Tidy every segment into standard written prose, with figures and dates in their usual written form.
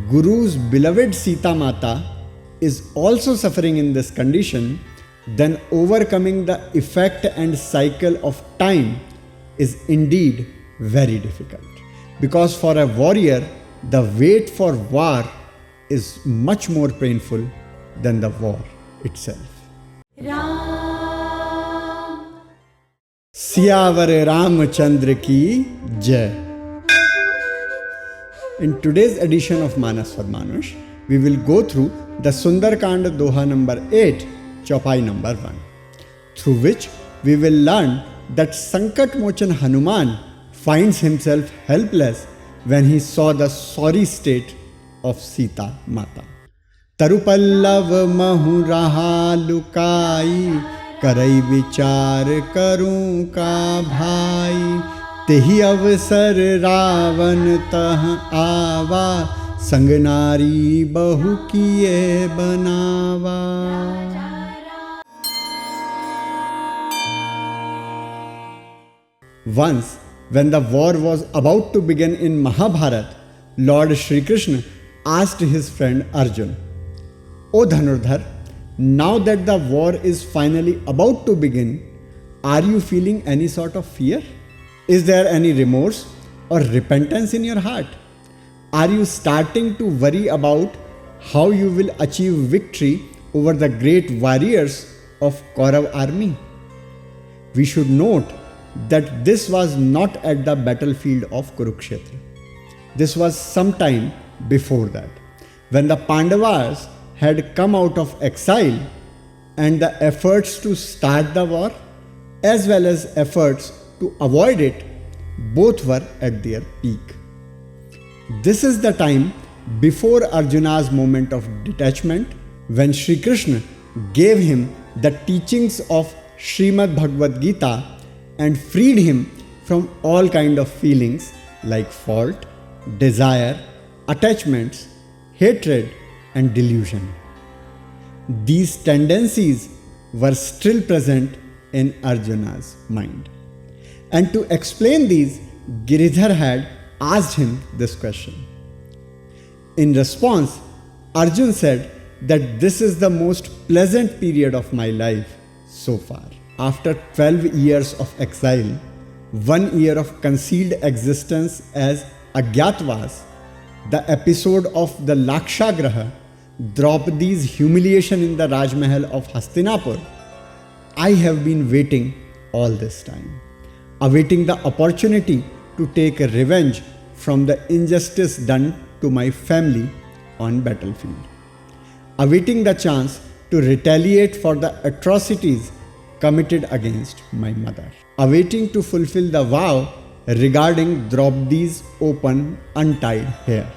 Guru's beloved Seeta Mata is also suffering in this condition, then overcoming the effect and cycle of time is indeed very difficult. Because for a warrior, the wait for war is much more painful than the war itself. Siyavar Ramchandra ki Jai. In today's edition of Maanas for Maanush, we will go through the Sundarkand Doha number 8, Chaupai number 1, through which we will learn that Sankat Mochan Hanuman finds himself helpless when he saw the sorry state of Seeta Mata. Tarupallav mahu raha lukai, karai vichar karun ka bhai, tehi avsar ravan tah ava, sang nari bahu kiye banawa. Once, when the war was about to begin in Mahabharat, Lord Shri Krishna asked his friend Arjun, "O Dhanurdhar, now that the war is finally about to begin, are you feeling any sort of fear? Is there any remorse or repentance in your heart? Are you starting to worry about how you will achieve victory over the great warriors of Kaurav army?" We should note that this was not at the battlefield of Kurukshetra. This was some time before that, when the Pandavas had come out of exile and the efforts to start the war as well as efforts to avoid it both were at their peak. This is the time before Arjuna's moment of detachment, when Shri Krishna gave him the teachings of Srimad Bhagavad Gita and freed him from all kind of feelings like fault, desire, attachments, hatred and delusion. These tendencies were still present in Arjuna's mind. And to explain these, Giridhar had asked him this question. In response, Arjun said that this is the most pleasant period of my life so far. After 12 years of exile, 1 year of concealed existence as Agyatwas, the episode of the Lakshagraha, Draupadi's humiliation in the Rajmahal of Hastinapur, I have been waiting all this time, awaiting the opportunity to take revenge from the injustice done to my family on battlefield, awaiting the chance to retaliate for the atrocities committed against my mother, awaiting to fulfill the vow regarding Draupadi's open, untied hair.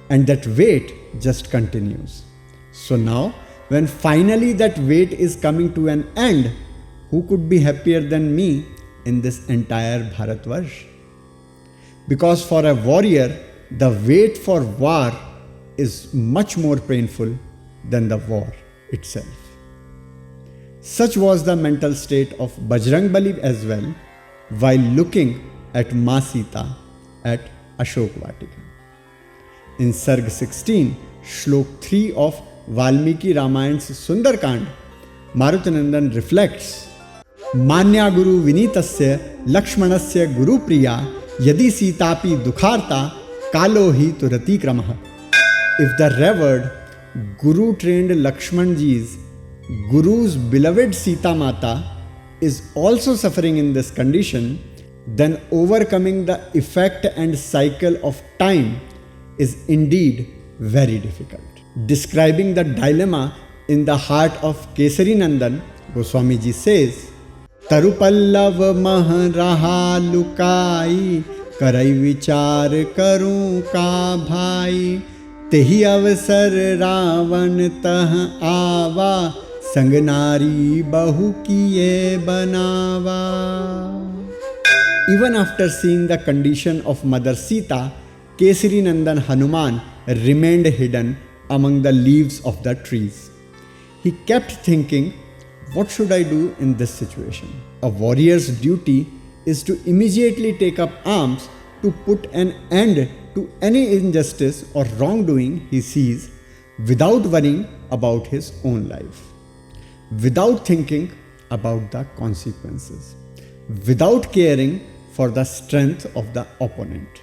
And that wait just continues. So now, when finally that wait is coming to an end, who could be happier than me in this entire Bharatvarsh? Because for a warrior, the wait for war is much more painful than the war itself. Such was the mental state of Bajrangbali as well, while looking at Ma Seeta at Ashok Vatika. In Sarg 16, Shlok 3 of Valmiki Ramayan's Sundarkand, Marutanandan reflects, Manya Guru Vinitasya Lakshmanasya Guru Priya Yadi Sitapi Dukharta Kalo Hi Turati Kramaha. If the revered Guru trained Lakshmanji's Guru's beloved Seeta Mata is also suffering in this condition, then overcoming the effect and cycle of time is indeed very difficult. Describing the dilemma in the heart of Kesari Nandan, Goswamiji says, Tarupallav mah raha lukai, karai vichar karun ka bhai, tehi avsar ravan tah ava, sang nari bahu kiye banawa. Even after seeing the condition of Mother Seeta, Kesari Nandan Hanuman remained hidden among the leaves of the trees. He kept thinking, what should I do in this situation? A warrior's duty is to immediately take up arms to put an end to any injustice or wrongdoing he sees without worrying about his own life, without thinking about the consequences, without caring for the strength of the opponent.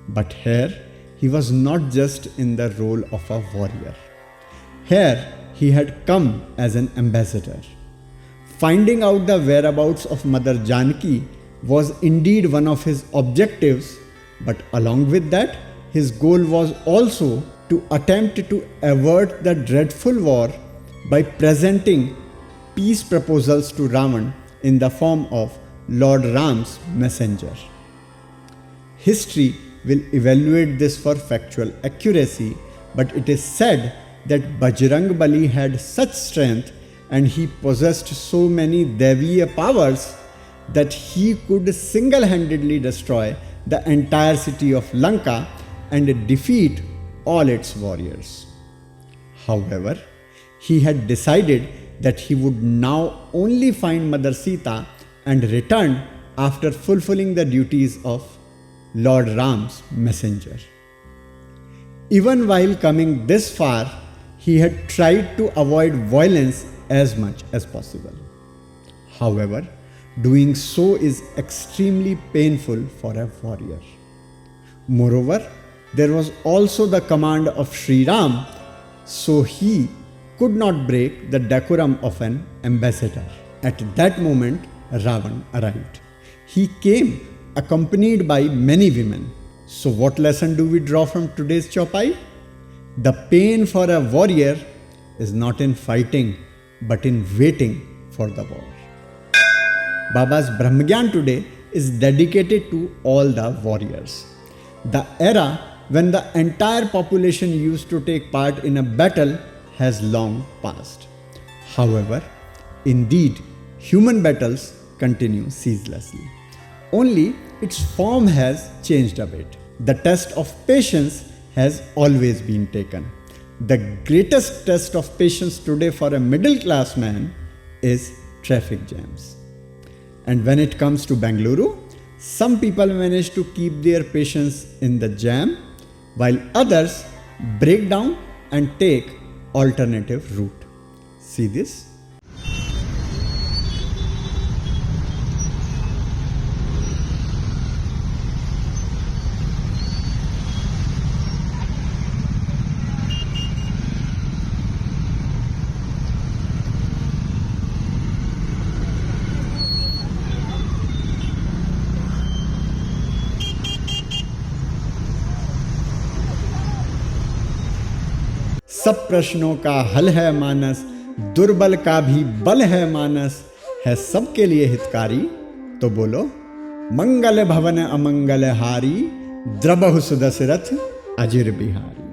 But here he was not just in the role of a warrior. Here he had come as an ambassador. Finding out the whereabouts of Mother Janki was indeed one of his objectives, but along with that, his goal was also to attempt to avert the dreadful war by presenting peace proposals to Ravan in the form of Lord Ram's messenger. History will evaluate this for factual accuracy, but it is said that Bajrang Bali had such strength and he possessed so many Deviya powers that he could single-handedly destroy the entire city of Lanka and defeat all its warriors. However, he had decided that he would now only find Mother Seeta and return after fulfilling the duties of Lord Ram's messenger. Even while coming this far, he had tried to avoid violence as much as possible. However, doing so is extremely painful for a warrior. Moreover, there was also the command of Sri Ram, so he could not break the decorum of an ambassador. At that moment, Ravan arrived. He came accompanied by many women. So what lesson do we draw from today's Chaupai? The pain for a warrior is not in fighting, but in waiting for the war. Baba's Brahmagyan today is dedicated to all the warriors. The era when the entire population used to take part in a battle has long passed. However, indeed, human battles continue ceaselessly. Only its form has changed a bit. The test of patience has always been taken. The greatest test of patience today for a middle class man is traffic jams. And when it comes to Bengaluru, some people manage to keep their patience in the jam, while others break down and take alternative route. See this? सब प्रश्नों का हल है मानस, दुर्बल का भी बल है मानस, है सबके लिए हितकारी, तो बोलो मंगल भवन अमंगल हारी, द्रबहु सुदशरथ अजिर बिहारी।